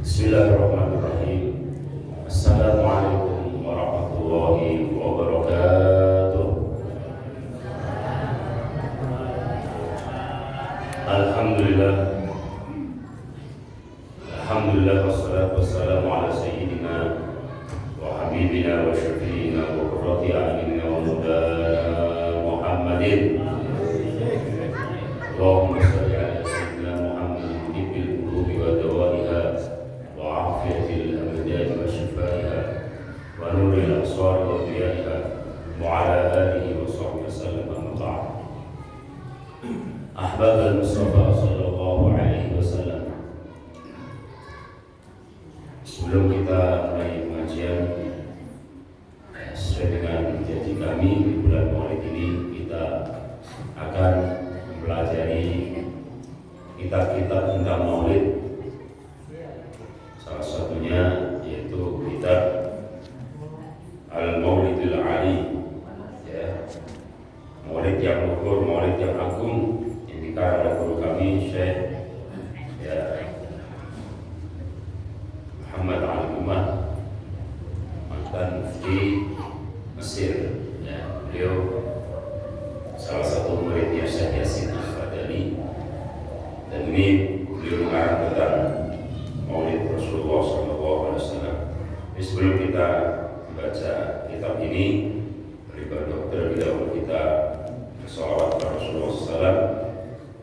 Bismillahirrahmanirrahim. Assalamualaikum warahmatullahi wabarakatuh. Alhamdulillah. Alhamdulillah wassalatu wassalamu ala sayyidina wa habibina wa syafiina wa qurrati a'yunina wa maulana Muhammadin. Allahumma shalli ala sayyidina Muhammadin tibbil qulubi wa dawaiha wa afiyatil abdani wa shifaiha wa nuril absari wa diyaiha wa ala alihi wa sahbihi wasallam. Amma ba'd. Ahbab al-Mustafa sallallahu alaihi wasallam. Sebelum kita mulai pengajian, sesuai dengan janji kami di bulan Maulid ini, kita akan mempelajari kitab-kitab tentang Maulid. Salah satunya yaitu kitab Al-Maulidul Ali, ya, Maulid yang luhur, Maulid yang agung, yang dikarang oleh guru kami Syekh Muhammad Al-Umar, mantan mufti Mesir. Ya, beliau salah satu muridnya Syekh Yasin Al-Fadali, dan ini beliau mengarang tentang Maulid Rasulullah SAW. Jadi sebelum kita baca kitab ini, terlebih dahulu kita sholawat kepada Rasulullah SAW.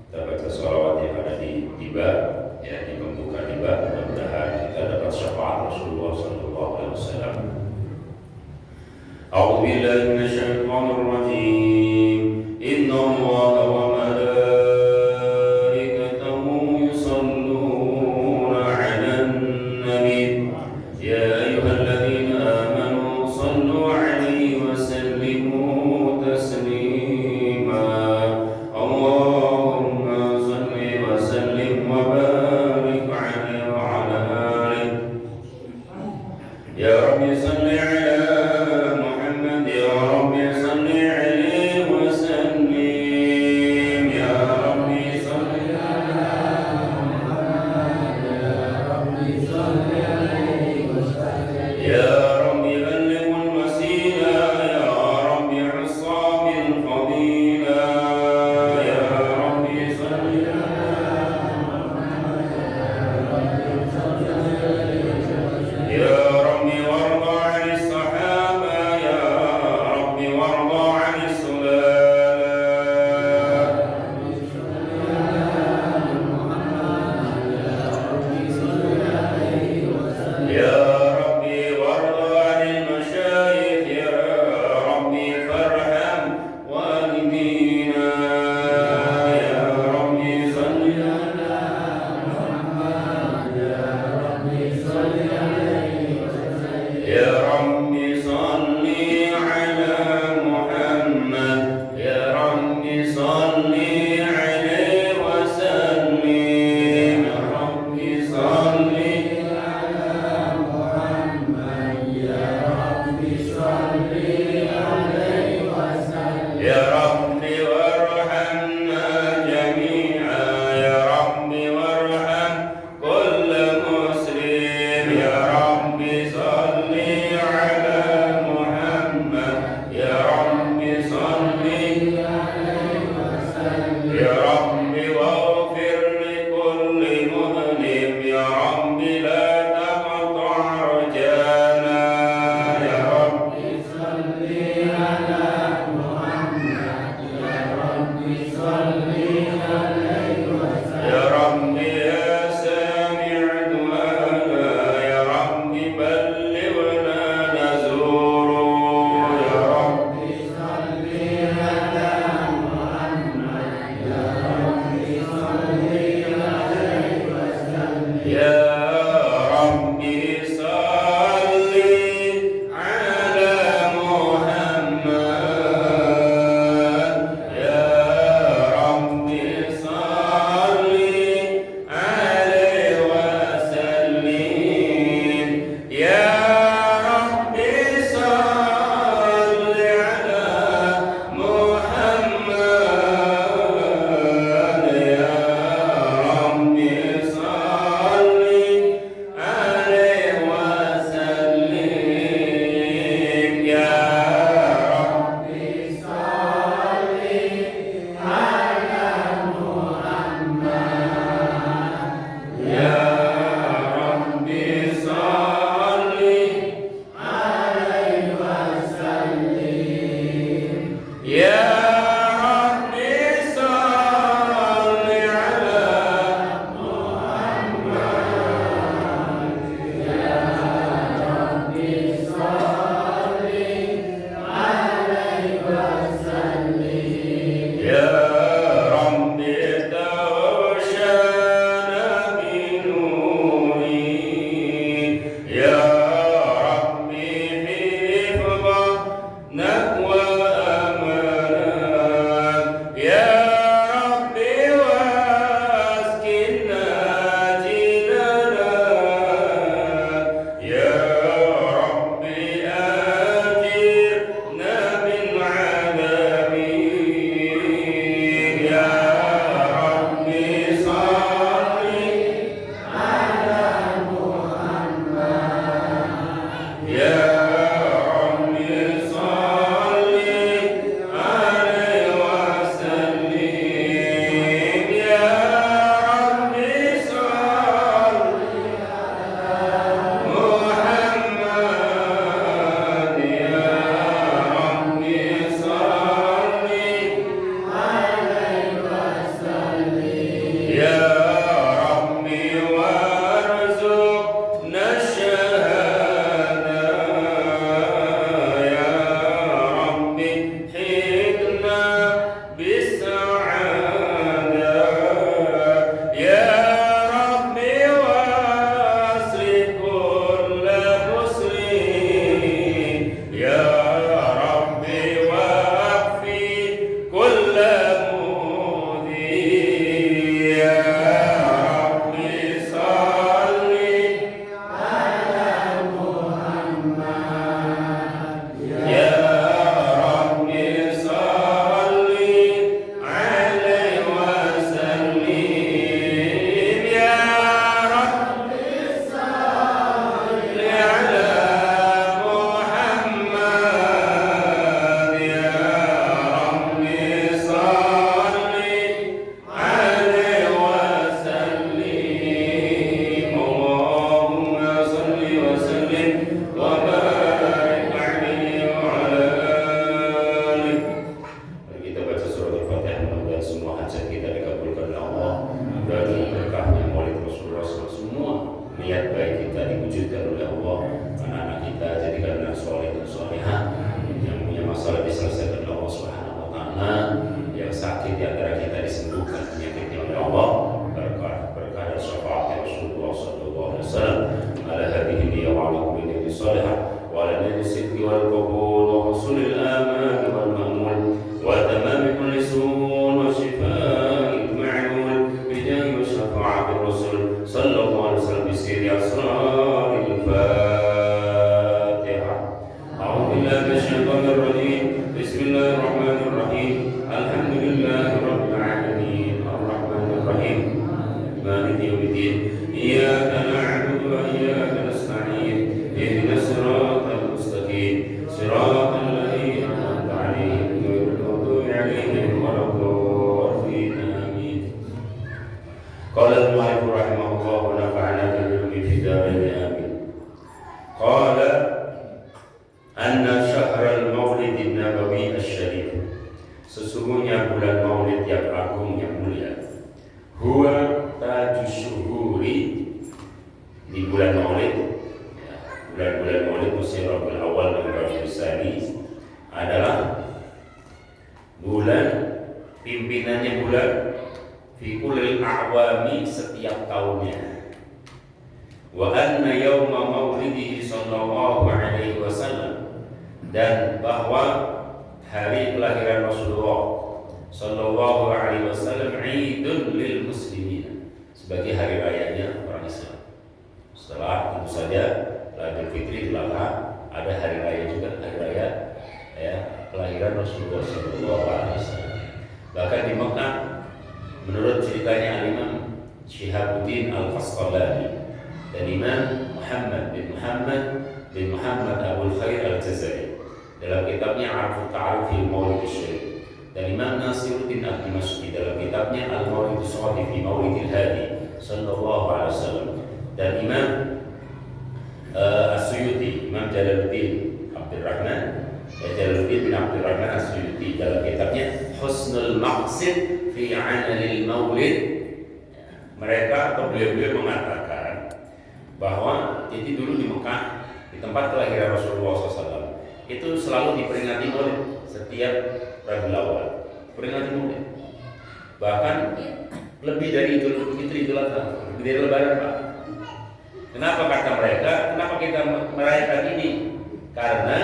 Kita baca sholawat yang ada di tiba, ya, di pembuka tiba. Mudah-mudahan kita dapat syafaat Rasulullah SAW. A'udzu billahi minasyaitonir rajim. Inna Allaha wa malaikatahu yusholluna 'alan nabi. Ya ayyuhalladzina amanu shallu 'alaihi wa sallimu taslima. Allahumma shalli wa sallim wa barik 'alaihi wa 'ala alihi. Ya Rabbi shalli 'ala Muhammad, ya Rabbi shalli 'alaihi الرحيم مالك يوم الدين إياك نعبد وإياك نستعين اهدنا الصراط المستقيم صراط الذين أنعمت عليهم غير المغضوب عليهم ولا الضالين آمين. قال المؤلف رحمه الله ونفعنا بالعلوم في دارين آمين. قال أن شهر المولد النبوي الشريف sesungguhnya bulan Maulid yang agung yang mulia, huwa tajus syuhuri, di bulan Maulid, ya, bulan-bulan Maulid musim Rabiul Awal dan Rabiul Tsani adalah bulan pimpinannya bulan fi kulli a'wami, setiap tahunnya. Wa anna yawma maulidihi sallallahu alaihi wasallam, dan bahwa hari kelahiran Rasulullah sallallahu alaihi wasallam idun lil muslimin, sebagai hari rayanya orang Islam. Setelah tentu saja Idul Fitri, Idul Adha, ada hari raya juga, hari raya ya kelahiran Rasulullah sallallahu alaihi wasallam. Bahkan di Mekah, menurut ceritanya Imam Syihabuddin Al-Qasqalani dan Imam Muhammad bin Muhammad Abul Khair Al-Jazari dalam kitabnya Arfut Ta'aruf fi Maulid Syarif, dan Imam Nasiruddin Ad-Dimashqi dalam kitabnya Al-Maulid Shadif fi Maulid Al-Hadi sallallahu alaihi wasallam, dan Imam As-Suyuti, Imam Jalaluddin Abdurrahman bin Abdurrahman As-Suyuti dalam kitabnya Husnul Maqsid fi Amalil Maulid. Mereka atau beliau-beliau mengatakan bahwa jadi dulu di Mekah, di tempat kelahiran Rasulullah SAW, itu selalu diperingati Maulid setiap Rabiul Awal, peringati Maulid. Bahkan lebih dari Idul Fitri, Idul Adha, lebih dari Lebaran, Pak. Kenapa kata mereka? Kenapa kita merayakan ini? Karena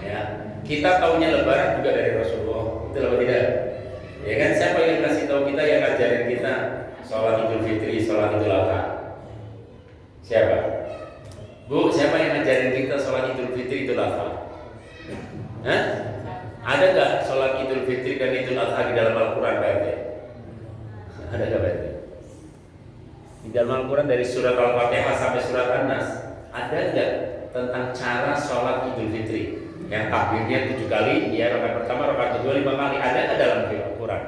ya kita tahunya Lebaran juga dari Rasulullah, betul atau tidak? Ya kan, siapa yang kasih tahu kita, yang ngajarin kita sholat Idul Fitri, sholat Idul Adha? Siapa? Bu, siapa yang ngajarin kita sholat Idul Fitri, Idul Adha? Hah? Ada nggak sholat Idul Fitri dan Idul Adha di dalam Al-Quran, Pak RT? Ada nggak, Pak RT? Di dalam Al-Quran dari surat Al-Fatihah sampai surat An-Nas, ada nggak tentang cara sholat Idul Fitri? Yang takbirnya 7 kali, ya rakaat pertama, rakaat kedua 5 kali, ada nggak dalam Al-Quran?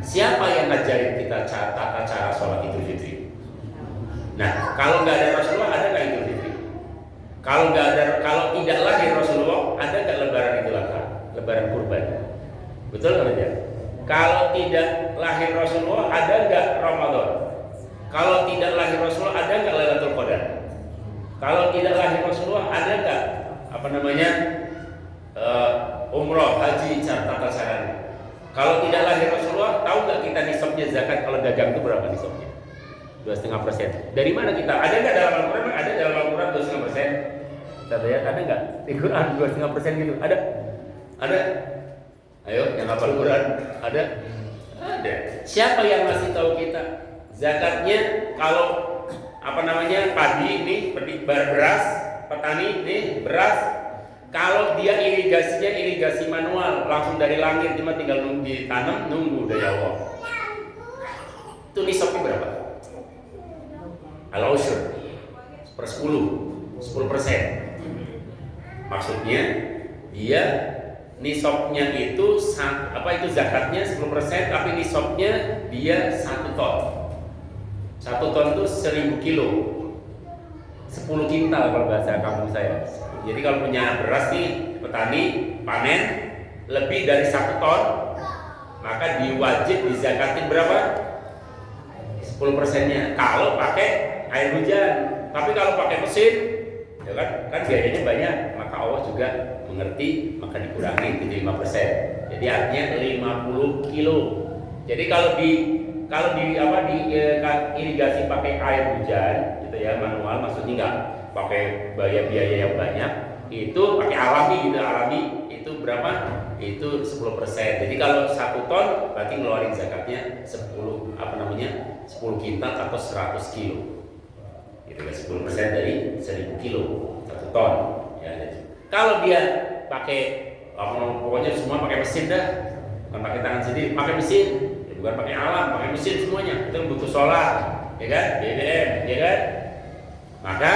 Siapa yang ngajarin kita tata cara sholat Idul Fitri? Nah, kalau nggak ada Rasulullah, ada nggak Idul Fitri? Kalau tidak lahir Rasulullah, ada nggak Lebaran Idul Adha, Lebaran Kurban? Betul nggak ya? Kalau tidak lahir Rasulullah, ada nggak Ramadan? Kalau tidak lahir Rasulullah, ada nggak Lailatul Qadar? Kalau tidak lahir Rasulullah, ada nggak umroh, haji, tata caranya? Kalau tidak lahir Rasulullah, tahu nggak kita nisabnya zakat kalau dagang itu berapa nisabnya? 2,5%. Dari mana kita? Ada nggak dalam Al-Quran? Ada dalam Al-Quran 2,5%. Kita lihat ada nggak di Quran 2,5% gitu? Ada? Ada? Ayo, yang hafal Quran ada? Ada. Siapa yang ngasih tahu kita? Zakatnya kalau padi ini beras, petani ini beras. Kalau dia irigasinya irigasi manual, langsung dari langit, cuma tinggal ditanam, nunggu dari Allah. Itu nisabnya berapa? Al-Ushur per 10%. Maksudnya dia nisabnya itu zakatnya 10%, tapi nisabnya dia 1 ton. 1 ton itu 1000 kilo, 10 kintal kalau bahasa kampung saya. Jadi kalau punya beras nih, petani panen lebih dari 1 ton, maka diwajib dizakatin berapa? 10%-nya kalau pakai air hujan. Tapi kalau pakai mesin, ya kan biayanya banyak, maka Allah juga mengerti, maka dikurangi jadi 5%. Jadi artinya 50 kilo. Jadi kalau irigasi pakai air hujan, gitu ya, manual, maksudnya nggak pakai biaya yang banyak, itu pakai alami itu berapa? Itu 10%. Jadi kalau 1 ton berarti ngeluarin zakatnya 10 kintal atau 100 kilo. Gitu ya, 10% dari 1000 kilo 1 ton. Ya, kalau dia pakai pokoknya semua pakai mesin dah, bukan pakai tangan sendiri, pakai mesin, ya bukan pakai alam, pakai mesin semuanya. Itu butuh solar, ya kan, BBM, ya kan. Maka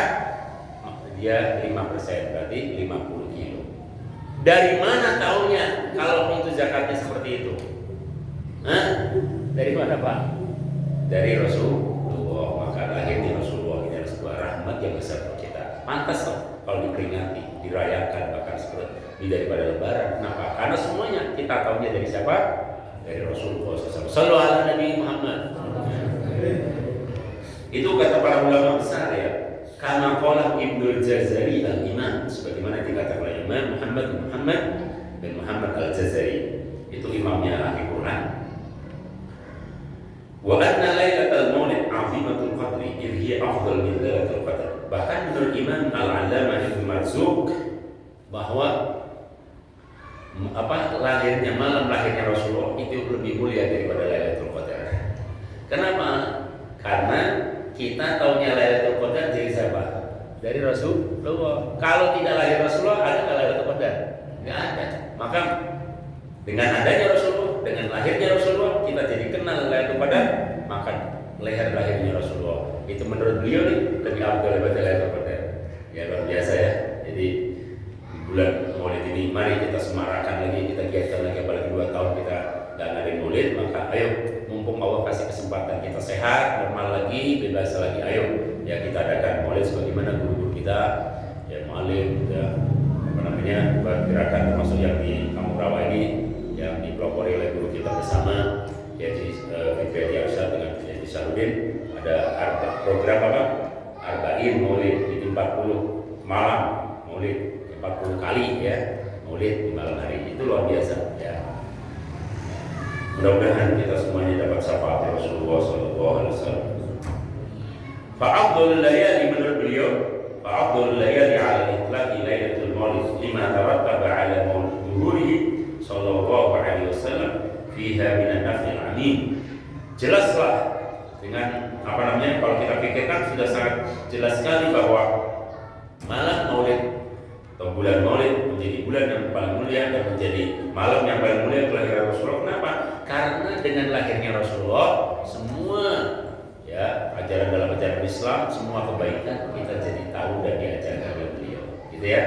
dia 5%, berarti 50 kilo. Dari mana taunya kalau itu zakatnya seperti itu? Hah? Dari mana Pak? Dari Rasulullah. Maka lahirnya Rasulullah ini adalah sebuah rahmat yang besar untuk kita. Pantas kalau diperingati, dirayakan, bahkan seperti daripada Lebaran. Kenapa? Karena semuanya kita tahunya dari siapa? Dari Rasulullah SAW. Sallallahu ala Nabi Muhammad. Itu kata para ulama besar ya. Karena qala Ibnu Jazari al-Imam, sebagaimana dikatakan oleh Imam Muhammad bin Muhammad al-Jazari, itu imamnya ahli Quran. Wa anna lailatul maulid 'azimatul qadri, idh hiya afdal min lailatul qadr. Bahkan menurut Imam Al-'Allamah Ibnu Marzuq bahwa lahirnya malam lahirnya Rasulullah itu lebih mulia daripada Lailatul Qadar. Kenapa? Karena kita taunya Lailatul Qadar dari siapa? Dari Rasulullah. Kalau tidak lahir Rasulullah, ada nggak Lailatul Qadar? Nggak ada. Maka dengan adanya Rasulullah, dengan lahirnya Rasulullah, kita jadi kenal Lailatul Qadar. Maka lahirnya Rasulullah itu menurut beliau nih lebih afdal daripada Lailatul Qadar. Ya luar biasa ya. Jadi bulan Maulid ini mari kita semarakan lagi, kita giatkan lagi, apalagi 2 tahun kita nggak ngadain Maulid. Maka ayo, mumpung Allah kasih kesempatan kita sehat, normal lagi, bebas lagi, ayo ya kita adakan Maulid sebagaimana guru-guru kita ya Maulid ya, gerakan termasuk yang di Kampung Rawa ini yang dipelopori oleh guru kita bersama yaitu Fikri Arsyad dengan Fikri Sarudin. Ada program Arba'in Maulid, itu 40 malam Maulid, 40 kali ya Maulid di malam hari. Itu luar biasa ya. Mudah-mudahan kita semuanya dapat syafaat Rasulullah SAW. Fa'afdhul layali menurut beliau, fa'afdhul layali 'ala itlaqi lailatul maulid lima tarattaba 'ala maulidhi sallallahu alaihi wasallam fiha min an-naf'il 'amin. Jelaslah dengan kalau kita pikirkan sudah sangat jelas sekali bahwa malam Maulid atau bulan Maulid menjadi bulan yang paling mulia dan menjadi malam yang paling mulia kelahiran Rasulullah. Kenapa? Karena dengan lahirnya Rasulullah semua ya ajaran dalam ajaran Islam, semua kebaikan kita jadi tahu dan diajarkan oleh beliau. Gitu ya.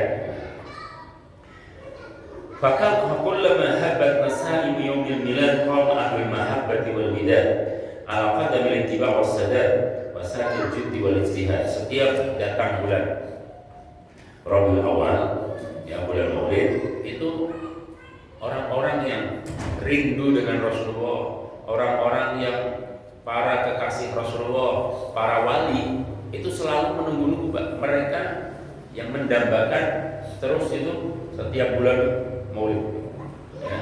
Fakal kullama habbat masaim yaumil milad qama ahlul mahabbati wal widad ala qadamil ittiba' was sadad wa sa'il jiddi wal ijtihad. Setiap datang bulan Rabiul Awal, ya bulan Maulid, itu orang-orang yang rindu dengan Rasulullah, orang-orang yang para kekasih Rasulullah, para wali, itu selalu menunggu-nunggu mereka yang mendambakan terus itu setiap bulan Maulid. Ya.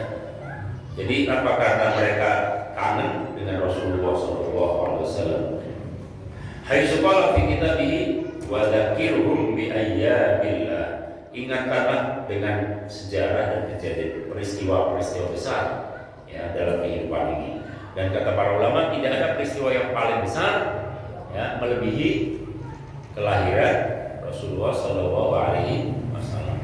Jadi apa karena mereka kangen dengan Rasulullah SAW? Haitsu qala fi kitabihi wa dzakirhum bi ayyamillah. Ingatkanlah dengan sejarah dan kejadian peristiwa-peristiwa besar ya dalam kehidupan ini. Dan kata para ulama tidak ada peristiwa yang paling besar ya melebihi kelahiran Rasulullah Shallallahu Alaihi Wasallam.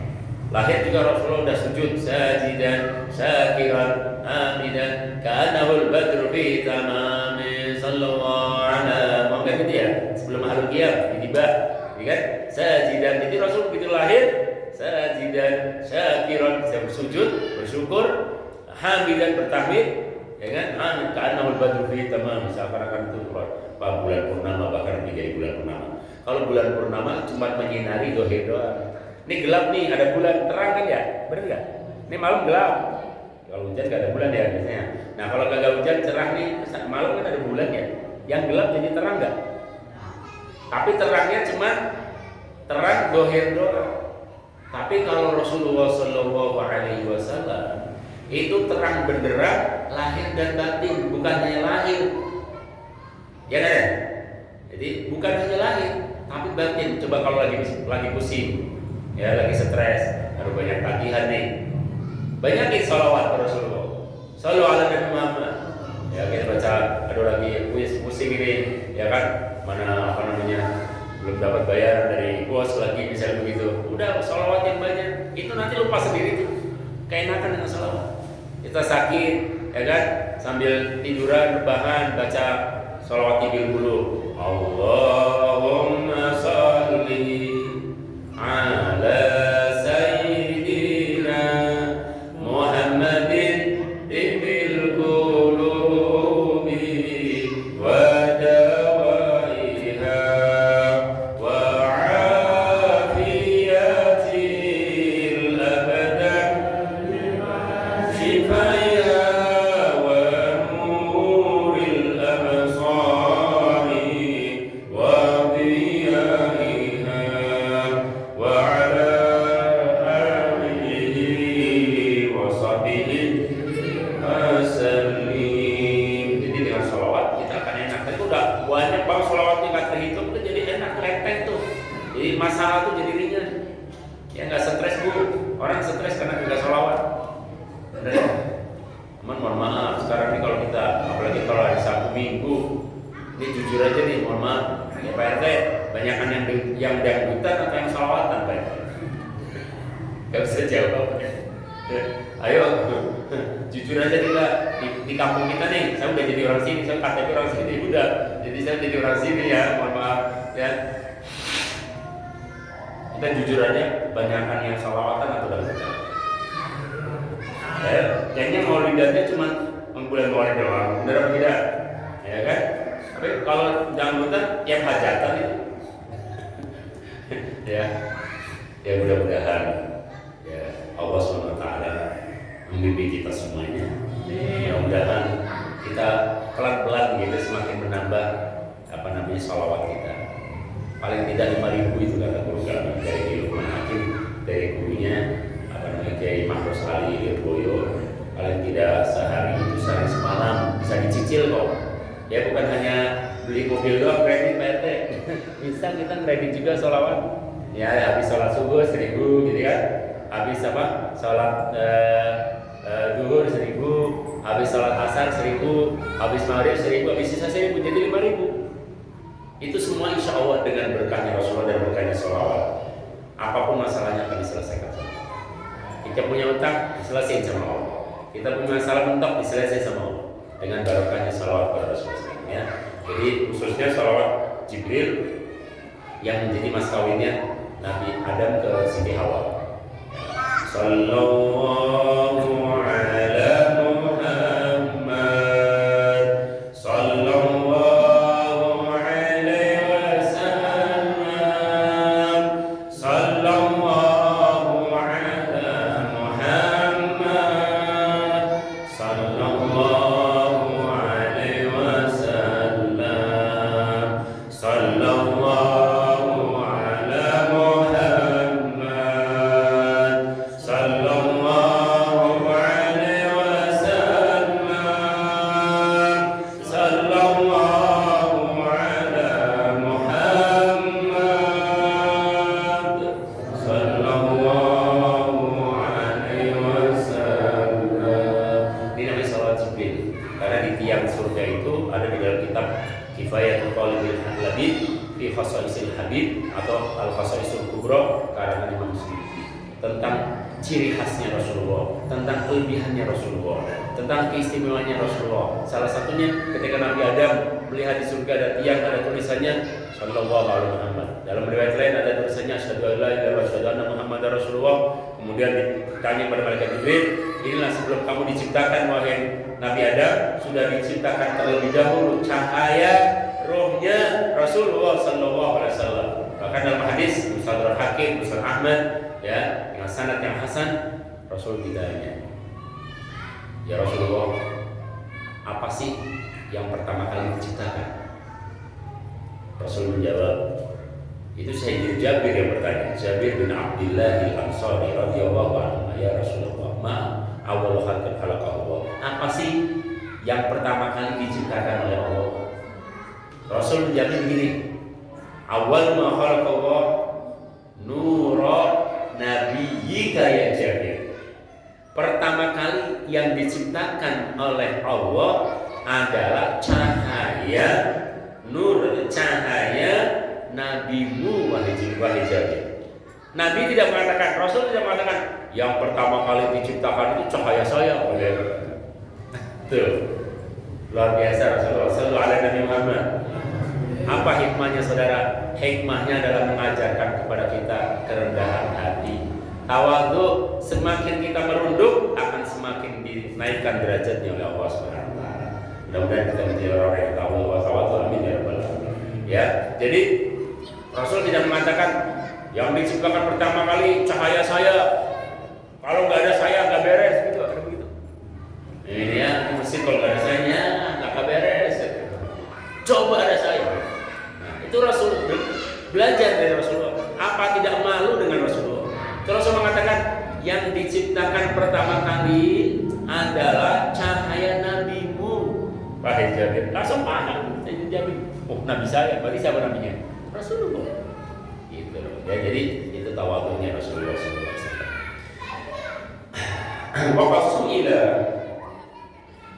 Lahir juga Rasulullah sudah sujud sajidan syakiran hamidan kanahul badru fi tamami sallallahu alaihi wasallam. Gitu ya sebelum ahlul qiyam tiba ya kan sajidan. Jadi Rasul begitu lahir sajidan syakiran bersujud bersyukur hamidan bertahmid ya kan hamid kanahul badru fi tamami seakan-akan itu bulan purnama bahkan lebih dari bulan purnama. Kalau bulan purnama cuma menyinari dohir doang. Ini gelap nih, ada bulan terang kan ya, benar nggak? Ini malam gelap. Kalau hujan nggak ada bulan ya biasanya. Nah kalau kagak hujan cerah nih, malam kan ada bulan ya. Yang gelap jadi terang nggak? Tapi terangnya cuma terang dohir doang. Tapi kalau Rasulullah Shallallahu Alaihi Wasallam itu terang benderang lahir dan batin, bukan hanya lahir. Ya kan? Jadi bukan hanya lahir, tapi batin. Coba kalau lagi pusing. Ya lagi stres, ada banyak tagihan nih. Banyakin sholawat ke Rasulullah. Shallallahu alaihi Muhammad. Ya kita baca, aduh lagi pusing ini, ya kan? Mana belum dapat bayaran dari bos lagi misalnya begitu. Udah sholawat yang banyak. Itu nanti lupa sendiri tuh. Keenakan dengan sholawat. Kita sakit, ya kan? sambil tiduran rebahan baca sholawat tibil dulu. Allahumma sholli ala sayyidina Muhammadin tibil qulubi wa dawaiha wa afiyatil abadan shifaya wa nuril absari wa diyaiha wa ala alihi wa sahbihi wasallim. Jadi dengan sholawat kita akan enak. Itu udah banyak banget sholawat yang nggak terhitung, udah jadi enak, enteng tuh. Jadi masalah tuh jadi ringan. Ya nggak stres bu. Orang stres karena tidak sholawat. Bener ya? Cuman mohon maaf sekarang nih kalau kita, apalagi kalau hari Sabtu Minggu, ini jujur aja nih, mohon maaf ya Pak RT, banyakan yang dangdutan atau yang sholawatan Pak RT? Gak bisa jawab. Ayo, jujur aja kita di kampung kita nih, saya udah jadi orang sini, saya KTP orang sini udah, jadi saya jadi orang sini ya, mohon maaf ya. Kita jujur aja, banyakan yang sholawatan atau dangdutan. Kayaknya maulidannya cuma bulan Maulid doang, benar apa tidak? Ya kan? Tapi kalau dangdutan tiap hajatan itu, ya mudah-mudahan ya Allah SWT membimbing kita semuanya. Mudah-mudahan kita pelan-pelan gitu semakin menambah sholawat kita. Paling tidak 5.000 itu kata guru kami dari Lukman Hakim, dari gurunya Kiai Mahfuz Ali Lirboyo. Paling tidak sehari itu sehari semalam bisa dicicil kok. Ya bukan hanya beli mobil doang kredit Pak RT. Bisa kita kredit juga sholawat. Ya habis sholat subuh 1.000 gitu kan. Habis apa? Sholat duhur 1.000, habis sholat asar 1.000, habis maghrib 1.000, habis sisa 1.000 jadi 5.000. Itu semua insya Allah dengan berkahnya Rasulullah dan berkahnya sholawat. Apapun masalahnya akan diselesaikan. Kita punya utang diselesaikan sama Allah. Kita punya masalah mentok diselesaikan sama Allah dengan barokahnya sholawat kepada Rasulullah. Ya. Jadi khususnya sholawat Jibril yang menjadi mas kawinnya Nabi Adam ke Siti Hawa. Sallallahu ala Muhammad sallallahu alaihi wasallam sallallahu ala Muhammad sallallahu alaihi wasallam sallallahu ala Muhammad sallallahu alaihi wasallam sallallahu ala Muhammad sallallahu alaihi wasallam. Ini namanya salawat Jibril. Karena di tiang surga itu ada di dalam kitab Kifayatul Qalibil Labid fi Khasaisil Habib atau Al-Khasaisul Kubra karangan Imam Suyuti, tentang ciri khasnya Rasulullah, tentang kelebihannya Rasulullah, tentang keistimewaannya Rasulullah. Salah satunya ketika Nabi Adam melihat di surga ada tiang, ada tulisannya Sallallahu alaihi Muhammad. Dalam riwayat lain ada tulisannya Asyhadu an la ilaha illallah wa asyhadu anna Muhammadar Rasulullah. Kemudian ditanya pada malaikat Jibril, inilah sebelum kamu diciptakan wahai Nabi Adam, sudah diciptakan terlebih dahulu cahaya rohnya Rasulullah Sallallahu alaihi wasallam. Bahkan dalam hadis Mustadrak Hakim, Musnad Ahmad, ya, dengan sanad yang hasan, Rasul ditanya, ya Rasulullah, apa sih yang pertama kali diciptakan? Rasul menjawab, itu Sayyidina Jabir yang bertanya, Jabir bin Abdullah al-Ansari radhiyallahu anhu, ya Rasulullah, ma awwalu khalqin khalaqahu Allah. Apa sih yang pertama kali diciptakan oleh Allah? Rasul menjawab begini, awal ma khalaqallah nura nabiyyika ya Jabir. Pertama kali yang diciptakan oleh Allah adalah cahaya nur, cahaya nabimu wahai Jabir. Nabi tidak mengatakan, Rasul tidak mengatakan yang pertama kali diciptakan itu cahaya saya. Tuh, Luar biasa Rasulullah sallallahu alaihi Nabi Muhammad. Apa hikmahnya saudara? Hikmahnya adalah mengajarkan kepada kita kerendahan hati. Tawadhu, semakin kita merunduk akan semakin dinaikkan derajatnya oleh Allah Subhanahu wa taala. Mudah-mudahan kita menjadi orang yang tawadhu, amin ya rabbal alamin. Ya, jadi Rasul tidak mengatakan yang diciptakan pertama kali cahaya saya, kalau nggak ada saya nggak beres gitu, ada begitu. Ini ya, mesti kalau nggak ada saya nggak beres. Coba ada saya. Nah, itu Rasul belajar dari Rasulullah. Apa tidak malu dengan Rasulullah? Terus Rasul mengatakan yang diciptakan pertama kali adalah cahaya nabimu. Wahai Jabir, langsung paham. Saya Jabir, oh nabi saya, berarti siapa nabinya? Rasulullah. Gitu loh. Ya, jadi itu tawadhunya Rasulullah SAW.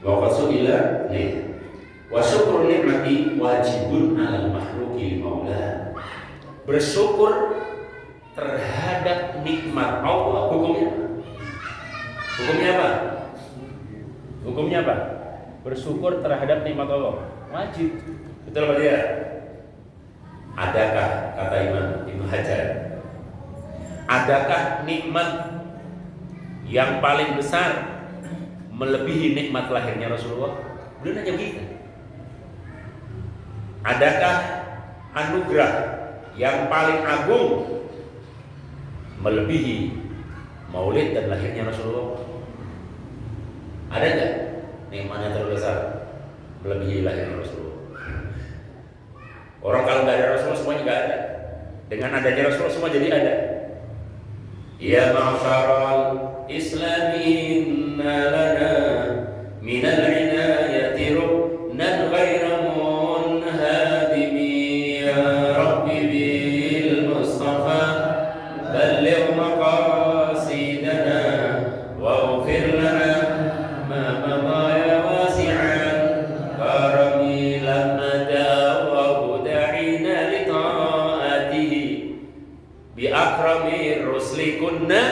Wa qasuila nih. Wa syukru nikmati wajibun 'alal makhluqi maula. Bersyukur terhadap nikmat Allah hukumnya. Hukumnya apa? Hukumnya apa? Bersyukur terhadap nikmat Allah wajib. Betul apa tidak? Adakah, kata Ibnu Hajar, adakah nikmat yang paling besar melebihi nikmat lahirnya Rasulullah? Beliau nanya begitu. Adakah anugerah yang paling agung melebihi maulid dan lahirnya Rasulullah? Ada nggak nikmat yang terbesar melebihi lahirnya Rasulullah? Orang kalau nggak ada Rasulullah semuanya nggak ada. Dengan adanya Rasulullah semua jadi ada. Ya ma'syaral islami inna lana minal inayati ruknan ghaira munhadimi ya rabbi bil mustafa balligh maqasidana waghfir lana ma madha ya wasi'an karami lamma dawahu da'ina li ta'atihi bi akrami rusli kunna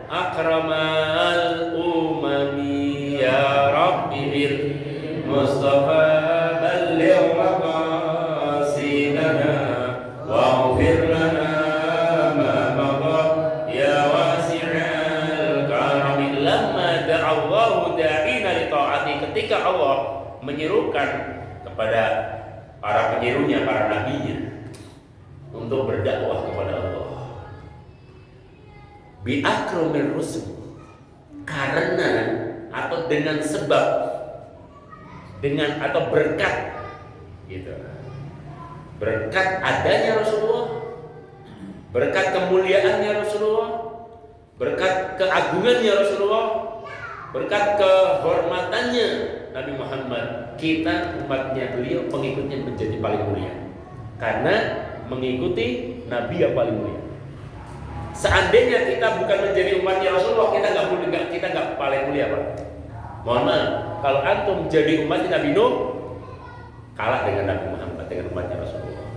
akramal umami ya rabbi bil mustafa balligh maqasidana waghfir lana ma madha ya wasi'al karami lamma da'allahu da'ina li ta'ati. Ketika Allah menyerukan kepada para penyerunya, para nabinya untuk berdakwah kepada Allah, bi akramir rusul, karena atau dengan sebab, dengan atau berkat gitu. Berkat adanya Rasulullah, berkat kemuliaannya Rasulullah, berkat keagungannya Rasulullah, berkat kehormatannya Nabi Muhammad, kita umatnya beliau, pengikutnya menjadi paling mulia karena mengikuti Nabi yang paling mulia. Seandainya kita bukan menjadi umatnya Rasulullah, kita nggak paling mulia, Pak. Mohon maaf, kalau antum jadi umatnya Nabi Nuh, kalah dengan Nabi Muhammad, dengan umatnya Rasulullah.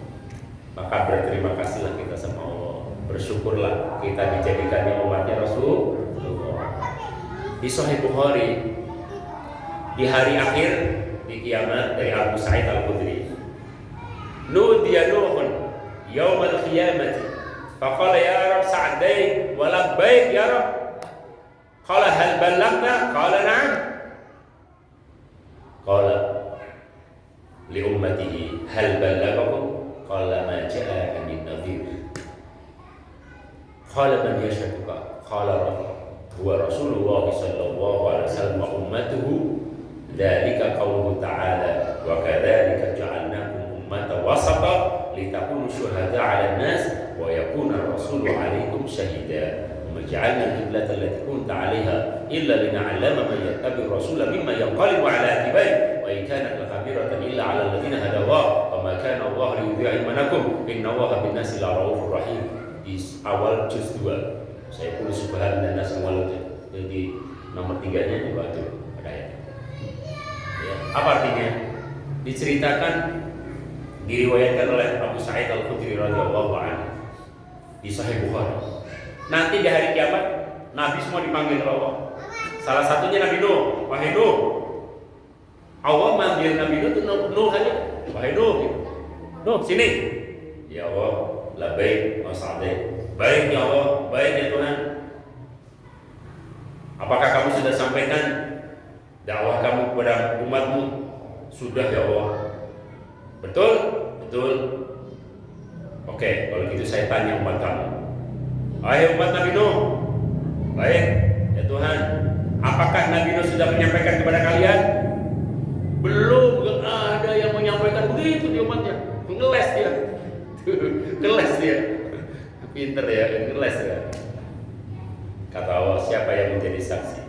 Maka berterima kasihlah kita sama Allah, bersyukurlah kita dijadikannya umatnya Rasulullah. Di Sahih Bukhari, di hari akhir, di kiamat, dari Abu Sa'id Al-Khudri, nudiya Nuhun yaumal qiyamati faqala ya Rabb sa'daik wa labbaik ya Rabb. Qala hal ballaghta? Qala na'am. Qala li ummatihi hal ballaghakum? Qala ma ja'aka min nadhir. Qala man yashhaduka? Qala Rabb huwa Rasulullah sallallahu alaihi wasallam wa ummatuhu. Dzalika qauluhu ta'ala wa kadzalika ja'alnakum ummatan wasata litakunu syuhada 'alan nas wa yakuna ar-rasulu 'alaikum syahida wa ja'alna al-qiblata allati kunta 'alaiha illa lina'lama man yattabi'ur rasula mimman yanqalibu 'ala aqibaihi wa in kanat lakabiratan illa 'ala alladziina hada Allah wa ma kana Allah liyudhi'a imanakum innallaha bin-nasi la'raufur rahim. Di awal juz 2 saya tulis subhanan nas wal jadi nomor 3-nya juga ada ayat. Ya, apa artinya? Diceritakan, diriwayatkan oleh Abu Sa'id Al-Khudri radhiyallahu anhu di Sahih Bukhari. Nanti di hari kiamat Nabi semua dipanggil oleh Allah. Salah satunya Nabi Nuh. Wahai Nuh, Allah manggil Nabi Nuh itu Nuh aja, wahai Nuh, gitu. Nuh sini. Ya Allah, labbaik wa sa'daik. Baik ya Allah, baik ya Tuhan. Apakah kamu sudah sampaikan dakwah kamu kepada umatmu? Sudah ya Allah. Betul? Betul. Oke, kalau gitu saya tanya umat kamu. Wahai umat Nabi Nuh, baik ya Tuhan. Apakah Nabi Nuh sudah menyampaikan kepada kalian? Belum ada yang menyampaikan begitu di umatnya. Ngeles dia. Ngeles dia. Pinter ya, ngeles ya. Kata Allah, siapa yang menjadi saksi?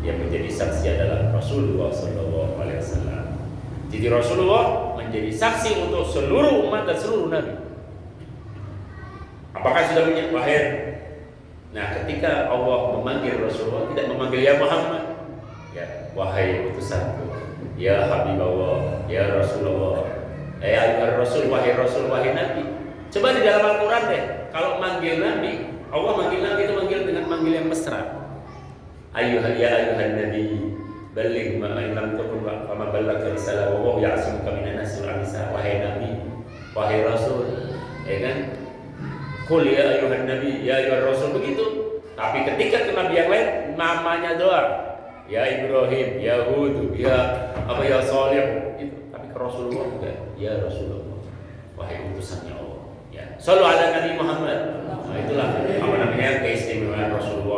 Yang menjadi saksi adalah Rasulullah SAW. Jadi Rasulullah menjadi saksi untuk seluruh umat dan seluruh nabi. Apakah sudah menyampaikan? Nah, ketika Allah memanggil Rasulullah, tidak memanggil ya Muhammad, ya wahai utusanku, ya Habibullah, ya Rasulullah, ya Rasul, wahai Rasul, wahai Nabi. Coba di dalam Al-Quran deh, kalau manggil Nabi, Allah manggil Nabi itu manggil dengan manggil yang mesra. Ayuhal Nabi, baligh ma lam takun fama ballaghta risalah wa huwa ya'simuka minan nasi wal nisa. Wahai Nabi, wahai Rasul, ya kan? Qul ya ayuhan Nabi, ya ayuhar Rasul, begitu. Tapi ketika ke Nabi yang lain namanya doang. Ya Ibrahim, ya Hud, ya Salih itu. Tapi ke Rasulullah juga, ya Rasulullah, wahai utusannya Allah. Ya, shallu ala Nabi Muhammad. Nah, itulah apa namanya keistimewaan Rasulullah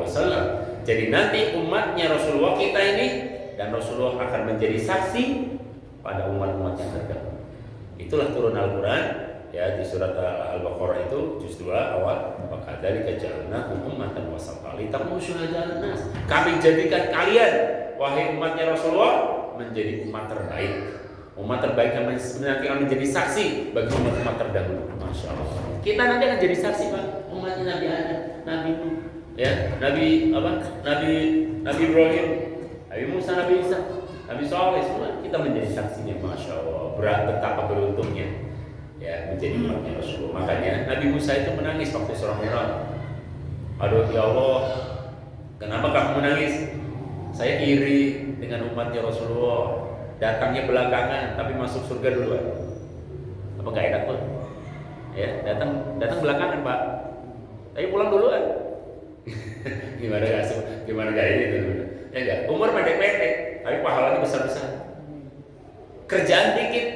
SAW. Jadi nanti umatnya Rasulullah kita ini dan Rasulullah akan menjadi saksi pada umat-umat yang terdahulu. Itulah turun Al-Quran ya di surat Al-Baqarah itu juz 2 awal. Maka dari kejalanan ummatan wasata litakunu syuhada 'alan nas. Kami jadikan kalian wahai umatnya Rasulullah menjadi umat terbaik. Umat terbaik yang nanti akan menjadi saksi bagi umat-umat terdahulu. Masya Allah. Kita nanti akan jadi saksi Pak. Umatnya Nabi Adam, Nabi Nuh, ya, Nabi Ibrahim, Nabi Musa, Nabi Isa, Nabi Saleh, semua kita menjadi saksinya. Masya Allah. Betapa beruntungnya ya menjadi umatnya Rasulullah. Makanya Nabi Musa itu menangis waktu surah Mi'raj. Aduh ya Allah, kenapa kamu menangis? Saya iri dengan umatnya Rasulullah. Datangnya belakangan tapi masuk surga duluan. Apa nggak enak tuh? Ya, datang belakangan Pak. Tapi pulang duluan. Gimana nggak ini tuh? Ya enggak. Umur pendek-pendek, tapi pahalanya besar-besar. Kerjaan dikit,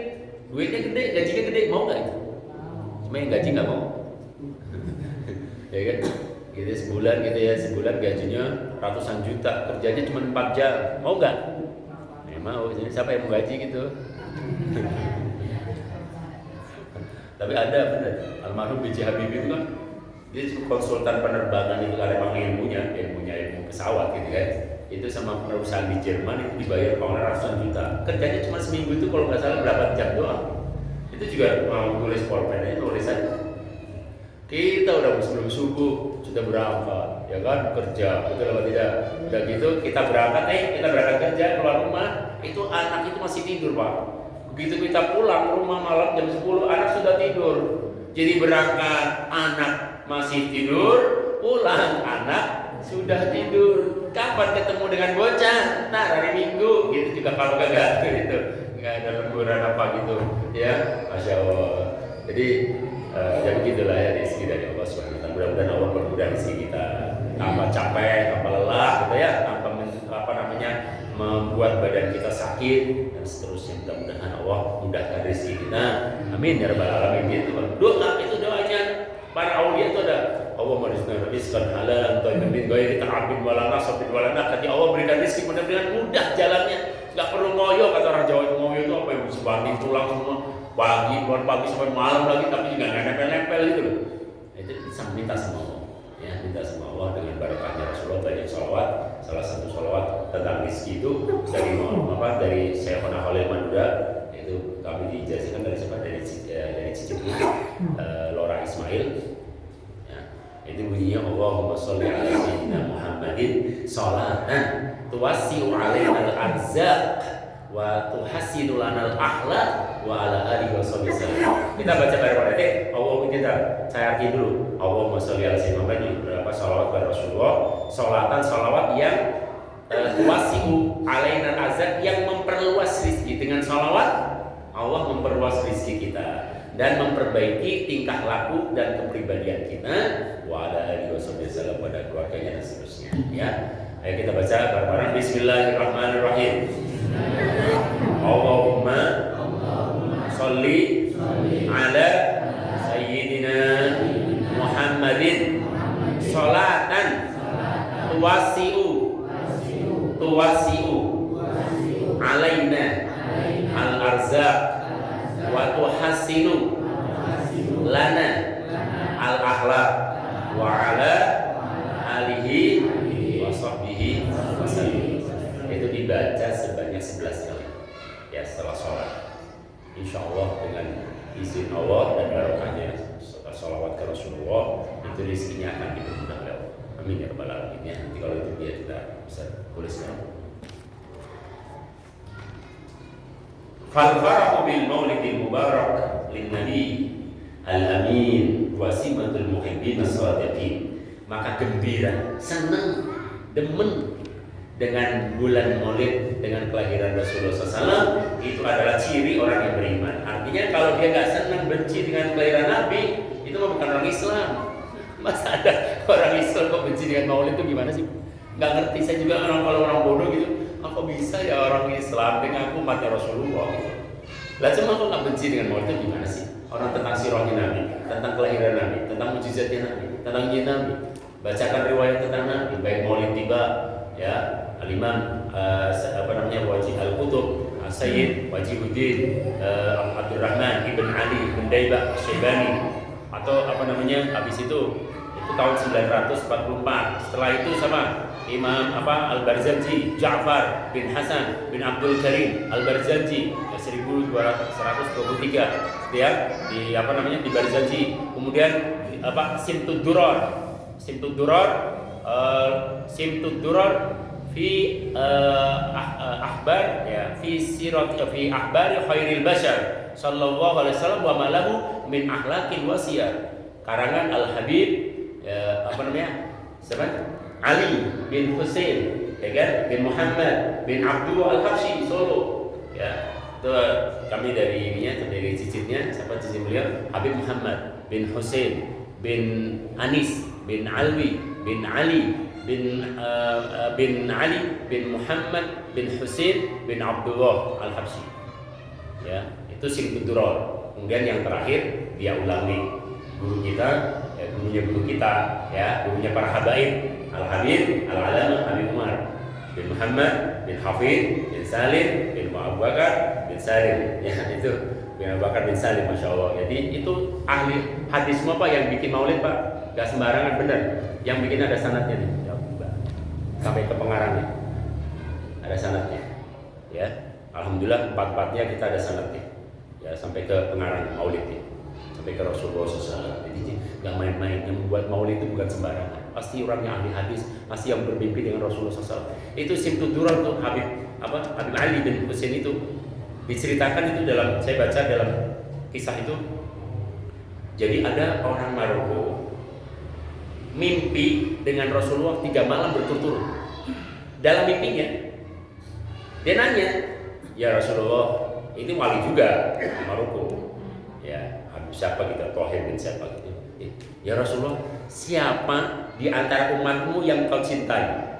duitnya gede, gajinya gede, mau nggak itu? Cuma yang gaji nggak mau. Ya kan? Gitu sebulan gajinya ratusan juta, kerjanya cuma 4 jam, mau nggak? Mau, jadi siapa yang mau gaji gitu? Tapi ada benar, almarhum B.J. Habibie itu kan dia konsultan penerbangan itu karena memang ilmu pesawat gitu kan. Itu sama perusahaan di Jerman itu dibayar ratusan juta. Kerjanya cuma seminggu itu kalau nggak salah berapa jam doang. Itu juga mau nulis polpennya, nulis aja. Kita udah sebelum subuh sudah berangkat, ya kan, kerja, betul apa tidak? Udah gitu kita berangkat kerja keluar rumah, itu anak itu masih tidur Pak. Begitu kita pulang rumah malam jam 10 anak sudah tidur. Jadi berangkat anak masih tidur, pulang anak sudah tidur. Kapan ketemu dengan bocah? Nah hari Minggu, gitu juga kalau kagak gitu, nggak ada lemburan apa gitu, ya, Masya Allah. Jadi ya begitulah ya rezeki dari Allah SWT. Mudah-mudahan Allah mempermudah rezeki kita, tanpa capek, tanpa lelah, gitu ya, tanpa membuat badan kita sakit dan seterusnya. Mudah-mudahan Allah mudahkan rezeki kita. Amin ya rabbal alamin. Gitu. Doa itu doanya para aulia itu ada Allahumma rizqan halalan thayyiban min ghairi ta'abin wala nasabin wala nakati. Allah berikan rezeki mudah-mudahan mudah jalannya. Enggak perlu ngoyo, kata orang Jawa itu. Ngoyo itu apa yang sebanting tulang semua. Pagi sampai malam lagi tapi juga nggak nempel-nempel gitu loh. Itu bisa minta sama Allah, ya, minta sama Allah dengan barokahnya Rasulullah banyak sholawat. Salah satu sholawat tentang rezeki itu dari Syekhona Khalil Madura, itu kami dijelaskan dari siapa, dari Cici Lora Ismail. Ya, itu bunyinya Allahumma sholli ala sayyidina Muhammadin sholatan tuwassi'u alaina al-arzaq wa tuhasinu lanal akhlaq wa ala alihi wasallam. Kita baca bareng-bareng. Saya arti dulu. Allahumma sholli ala sayyidina Muhammad, berapa sholawat kepada Rasulullah, sholatan sholawat yang Wasi'u alaina azab, yang memperluas rizki. Dengan salawat Allah memperluas rizki kita dan memperbaiki tingkah laku dan kepribadian kita, wa ala alihi wasallam, pada keluarganya dan seterusnya. Ya, ayo kita baca bareng-bareng. Bismillahirrahmanirrahim. Allahumma sholli ala sayyidina Muhammadin sholatan tuwasi'u alaina al-arzaq wa tuhassinu lana al-akhlaq wa ala alihi wa sahbihi wasallam. Itu dibaca sebanyak 11 kali ya setelah sholat. Insyaallah dengan izin Allah dan barokahnya sholawat ke Rasulullah, itu rezekinya akan dipermudah oleh Allah. Amin ya rabbal alamin. Ya, nanti kalau itu biar kita bisa tuliskan. Fal farahu bil maulidil mubarak lin nabi al amin wasimatul muhibbin as-sadiqin. Maka gembira, senang, demen dengan bulan Maulid, dengan kelahiran Rasulullah SAW, itu adalah ciri orang yang beriman. Artinya kalau dia nggak senang, benci dengan kelahiran Nabi, itu bukan orang Islam. Masa ada orang Islam kok benci dengan Maulid, itu gimana sih? Nggak ngerti. Saya juga kalau orang bodoh gitu, apa bisa ya orang Islam dengan aku umatnya Rasulullah gitu. Lah cuma kok nggak benci dengan Maulid itu gimana sih? Orang tentang sirahnya Nabi, tentang kelahiran Nabi, tentang mujizatnya Nabi, tentang jin Nabi, bacakan riwayat tentang Nabi, baik Maulid tiba ya Al-Imam Wajih Al-Qutub Sayyid Wajihuddin Abdurrahman Ibn Ali Ibn Daibah Syaibani, atau habis itu tahun 944. Setelah itu sama Imam Al-Barzanji Ja'far bin Hasan bin Abdul Karim Al-Barzanji 1223 ya di Barzanji. Kemudian Simtud Durar fi ahbar ya fi ahbari khairil bashar sallallahu alaihi wasallam wa malahu min akhlaqil wasiyah, karangan Al-Habib siapa? Ali bin Husain ya kan, bin Muhammad bin Abdul Al-Habsyi Solo ya. Itu kami dari cicitnya, siapa cicit beliau? Habib Muhammad bin Husain bin Anis bin Alwi bin Ali bin Ali bin Muhammad bin Husain bin Abdullah Al-Habsyi ya, itu Simtuduror. Kemudian yang terakhir dia ulangi guru kita ya, gurunya guru kita ya, gurunya para habaib Al-Habib Al-Alamah Habib Umar bin Muhammad bin Hafid bin Salim bin Abu Bakar bin Salim ya, itu bin Abu Bakar bin Salim, Masya Allah. Jadi itu ahli hadis semua Pak, yang bikin maulid Pak, gak sembarangan, benar. Yang bikin ada sanadnya nih sampai ke pengarangnya, ada sanadnya ya. Alhamdulillah empat-empatnya kita ada sanadnya ya, sampai ke pengarang maulidnya, sampai ke Rasulullah SAW. Jadi gak main-main, yang membuat maulid itu bukan sembarangan, pasti orangnya ahli hadis, pasti yang bermimpi dengan Rasulullah SAW. Itu Simtuduran tuh Habib Ali bin Husain itu diceritakan, itu saya baca dalam kisah itu. Jadi ada orang Maroko mimpi dengan Rasulullah 3 malam berturut-turut. Dalam mimpinya dia nanya, ya Rasulullah, ini wali juga di Maroko ya, siapa kita, Tohir bin siapa gitu. Ya Rasulullah, siapa di antara umatmu yang kau cintai?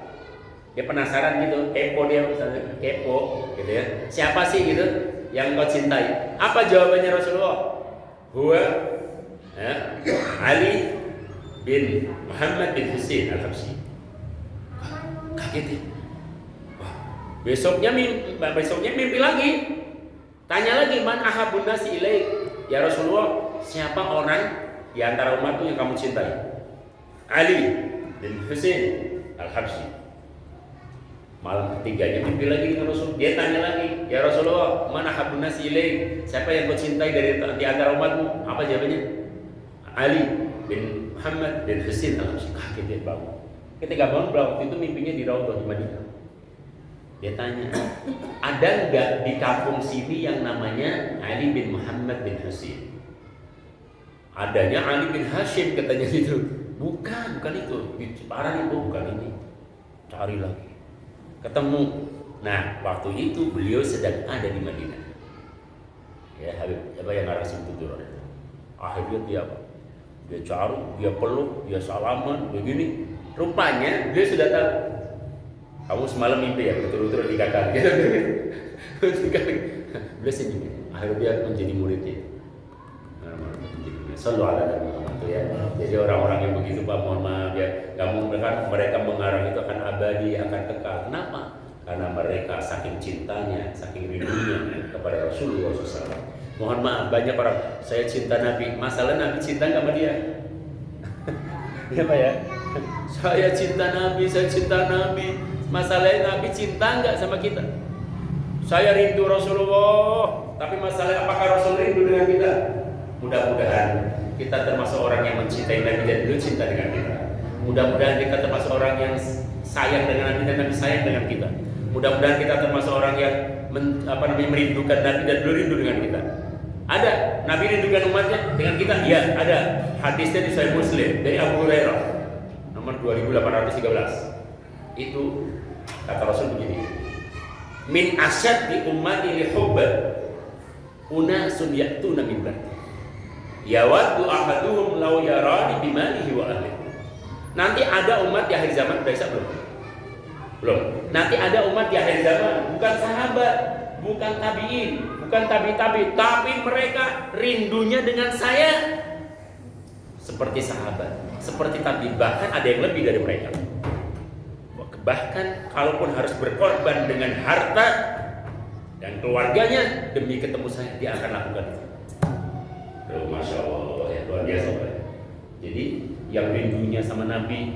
Dia penasaran gitu, kepo dia, misalnya kepo gitu ya, siapa sih gitu yang kau cintai? Apa jawabannya Rasulullah? Huwa ya, Ali bin Muhammad bin Husain Al-Habsyi. Kaget ya. Besoknya mimpi lagi. Tanya lagi, man ahabun nasi ilaik? Ya Rasulullah, siapa orang di antara umatmu yang kamu cintai? Ali bin Husain Al-Habsyi. Malam ketiganya mimpi lagi dengan Rasul. Dia tanya lagi, ya Rasulullah, man ahabun nasi ilaik? Siapa yang kau cintai di antara umatmu? Apa jawabannya? Ali bin Muhammad bin Husain Al-Habsyi. Kaget dia bangun. Ketika bangun waktu itu mimpinya di Raudhah di Madinah. Dia tanya, ada enggak di kampung sini yang namanya Ali bin Muhammad bin Husain? Adanya Ali bin Hashim, katanya gitu. Bukan itu. Di Ciparan itu bukan ini. Cari lagi. ketemu. Nah, waktu itu beliau sedang ada di Madinah. Ya, Habib, apa yang arah situ turun itu. Akhirnya dia cari, dia peluk, dia salaman, begini. Rupanya dia sudah tahu. Kamu semalam mimpi ya, berturut-turut 3 kali. Beliau senyum. Akhirnya dia menjadi muridnya. Sallu ala Nabi Muhammad ya. Jadi orang-orang yang begitu Pak, mohon maaf ya, nggak mungkin kan mereka mengarang itu akan abadi, akan kekal. Kenapa? Karena mereka saking cintanya, saking rindunya kepada Rasulullah SAW. Mohon maaf, banyak orang, saya cinta Nabi, masalah Nabi cinta nggak sama dia? Ya Pak ya, saya cinta Nabi, masalahnya Nabi cinta nggak sama kita? Saya rindu Rasulullah, tapi masalahnya apakah Rasul rindu dengan kita? Mudah-mudahan kita termasuk orang yang mencintai Nabi dan beliau cinta dengan kita. Mudah-mudahan kita termasuk orang yang sayang dengan Nabi dan Nabi sayang dengan kita. Mudah-mudahan kita termasuk orang yang merindukan Nabi dan beliau rindu dengan kita. Ada Nabi rindukan umatnya dengan kita? Ya, ada. Hadisnya di Sahih Muslim dari Abu Hurairah nomor 2813. Itu kata Rasul begini. Min asyaddi ummati li hubban unasun ya'tuna min ba'di. Yawaddu ahaduhum law yarani bimalihi wa ahlihi. Nanti ada umat di akhir zaman, udah bisa belum? Belum. Nanti ada umat di akhir zaman, bukan sahabat, bukan tabi'in, bukan tabi-tabi, tapi mereka rindunya dengan saya seperti sahabat, seperti tabi, bahkan ada yang lebih dari mereka. Bahkan kalaupun harus berkorban dengan harta dan keluarganya demi ketemu saya, dia akan lakukan itu. Masya Allah ya, luar biasa Pak. Jadi yang rindunya sama Nabi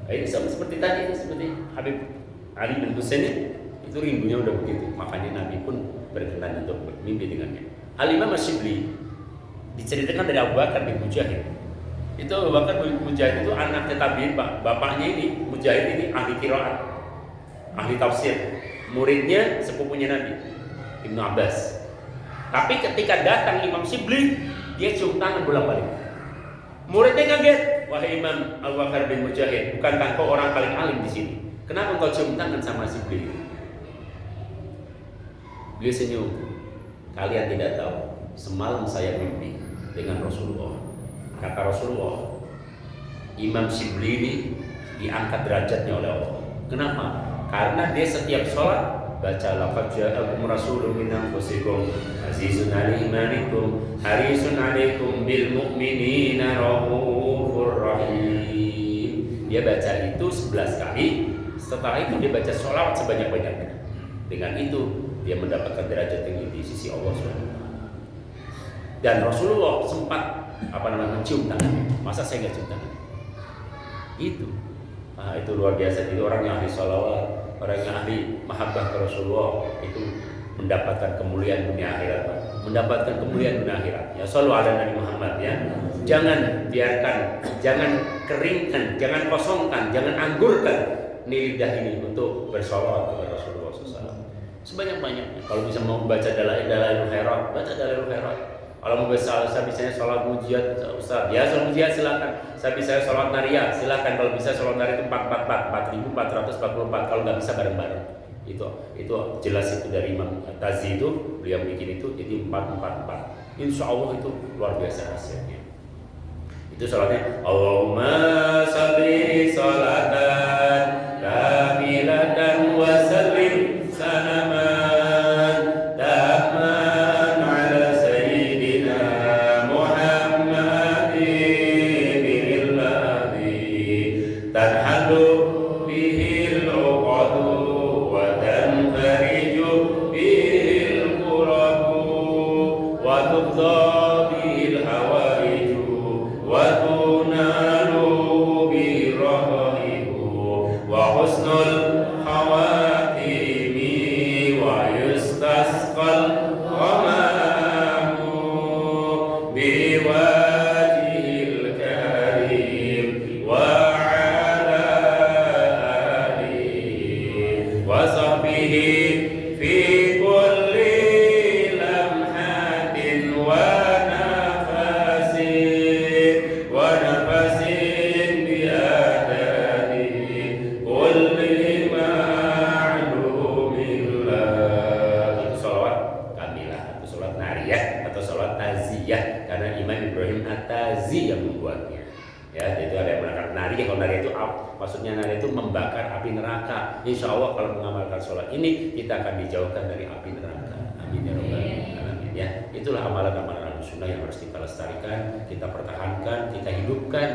ini sama seperti tadi, seperti Habib Ali bin Husain itu rindunya udah begitu, makanya Nabi pun berkenan untuk bermimpi dengannya. Al-Imam Asyibli diceritakan dari Abu Bakar bin Mujahid. Itu Abu Bakar bin Mujahid itu anaknya tabi'in, bapaknya ini Mujahid ini ahli qiraat, ahli tafsir, muridnya sepupunya Nabi Ibnu Abbas. Tapi ketika datang Imam Syibli, dia cium tangan bolak-balik. Muridnya kaget, wahai Imam Abu Bakar bin Mujahid, bukankah kau orang paling alim di sini? Kenapa kau cium tangan sama Syibli? Beliau senyum. Kalian tidak tahu, semalam saya mimpi dengan Rasulullah. Kata Rasulullah, Imam Syibli ini diangkat derajatnya oleh Allah. Kenapa? Karena dia setiap sholat baca laqad ja'akum rasulun min anfusikum azizun 'alaihi ma anittum harisun 'alaikum bil mu'minina raufur rahim. Dia baca itu 11 kali. Setelah itu dia baca sholawat sebanyak-banyaknya. Dengan itu dia mendapatkan derajat tinggi di sisi Allah SWT. Dan Rasulullah sempat mencium tangannya. Masa saya nggak cium tangan? Itu. Nah, itu luar biasa. Jadi orang yang ahli sholawat, orang yang ahli mahabbah ke Rasulullah itu mendapatkan kemuliaan dunia akhirat, mendapatkan kemuliaan dunia akhirat. Ya, shollu ala Nabi Muhammad ya. Jangan biarkan, jangan keringkan, jangan kosongkan, jangan anggurkan lidah ini untuk bersolawat kepada Rasulullah SAW. Sebanyak-banyaknya. Kalau bisa mau baca dalailul khairat, baca dalailul khairat. Kalau mau bisa, saya bisa sholat mujiat, Ustaz. Ya, sholat mujiat silakan. Saya bisa sholat nariyah, silakan. Kalau bisa sholat nariyah itu 444, kalau nggak bisa bareng-bareng. Itu jelas itu dari Imam Tazi itu, beliau bikin itu jadi 444. Insya Allah itu luar biasa hasilnya. Itu sholatnya Allahumma sholli sholatan kamilatan wa sallim salaman tamman ala sayyidina Muhammadin bil ladzi tanhalu bihil uqadu wa tanfariju bihil qurabu wa tubdha bihil hawaiju wa tunalu birahaihu wa husnul khawatimi wa yustasqal ghamamu biwajhil karim wa ala alihi wa sahbihi fi kulli lamhatin wa atau sholat taziyah, karena Imam Ibrahim At-Tazi yang membuatnya. Ya, itu ada yang mengatakan nari. Kalau nari itu maksudnya nari itu membakar api neraka. Insya Allah kalau mengamalkan sholat ini kita akan dijauhkan dari api neraka. Amin ya rabbal alamin. Ya, itulah amalan-amalan sunnah yang harus kita lestarikan, kita pertahankan, kita hidupkan.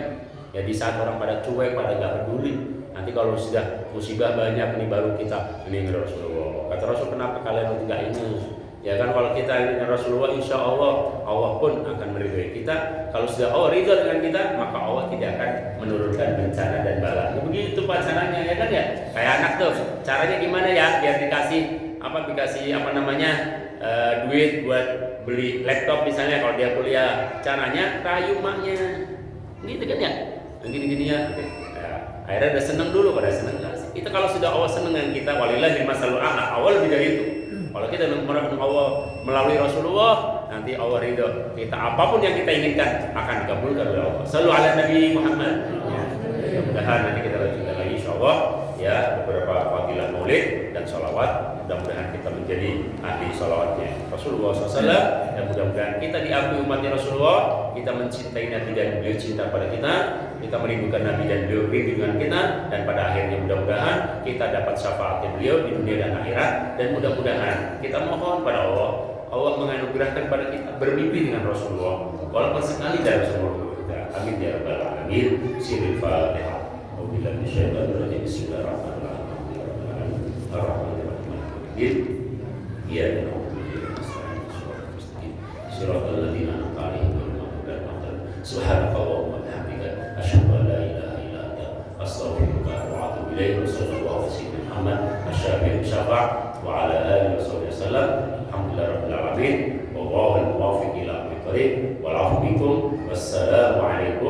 Ya, di saat orang pada cuek, pada nggak peduli. Nanti kalau sudah musibah banyak ini baru kita ini Rasulullah. Kata Rasul, kenapa kalian nggak ini? Ya kan, kalau kita ini Rasulullah, insya Allah Allah pun akan meridhoi kita. Kalau sudah Allah ridho dengan kita, maka Allah tidak akan menurunkan bencana dan bala. Begitu Pak caranya, ya kan ya. Kayak anak tuh, caranya gimana ya? Biar dikasih duit buat beli laptop misalnya kalau dia kuliah. Caranya rayu maknya, gitu kan ya. Gini-gini ya. Akhirnya udah seneng dulu, pada seneng nggak sih? Kita kalau sudah Allah seneng dengan kita, walillahil masalul a'la, awal lebih dari itu. Kalau kita mengharapkan Allah melalui Rasulullah, nanti Allah ridho. Kita apapun yang kita inginkan akan dikabulkan oleh Allah. Shallu ala Nabi Muhammad. Ya, mudah-mudahan nanti kita lanjutkan lagi insyaallah ya beberapa fadilah maulid dan sholawat. Mudah-mudahan kita menjadi ahli sholawatnya Rasulullah SAW, dan mudah-mudahan kita diakui umatnya Rasulullah. Kita mencintai Nabi dan beliau cinta pada kita. Kita merindukan Nabi dan beliau rindu dengan kita, dan pada akhirnya mudah-mudahan kita dapat syafaatnya beliau di dunia dan akhirat. Dan mudah-mudahan kita mohon pada Allah menganugerahkan pada kita bermimpi dengan Rasulullah walaupun sekali dalam seumur hidup kita. Amin ya rabbal alamin. Sirul Fatihah. Wabillahi minasyaitonir rajim. Bismillahirrahmanirrahim. Ar-Rahmanir-Rahim. Ya Siratal ladzina an'amta 'alaihim ghairil maghdubi 'alaihim. Subhanakallahumma wa bihamdika asyhadu an la ilaha illa anta astaghfiruka wa atubu ilaik. Sallallahu alaihi Muhammad asy-syafi'u syafa' wa ala alihi wasallam. Alhamdulillahirabbil alamin. Wallahul muwaffiq ila aqwamit thoriq. Wal 'afwu minkum. Wassalamu alaikum.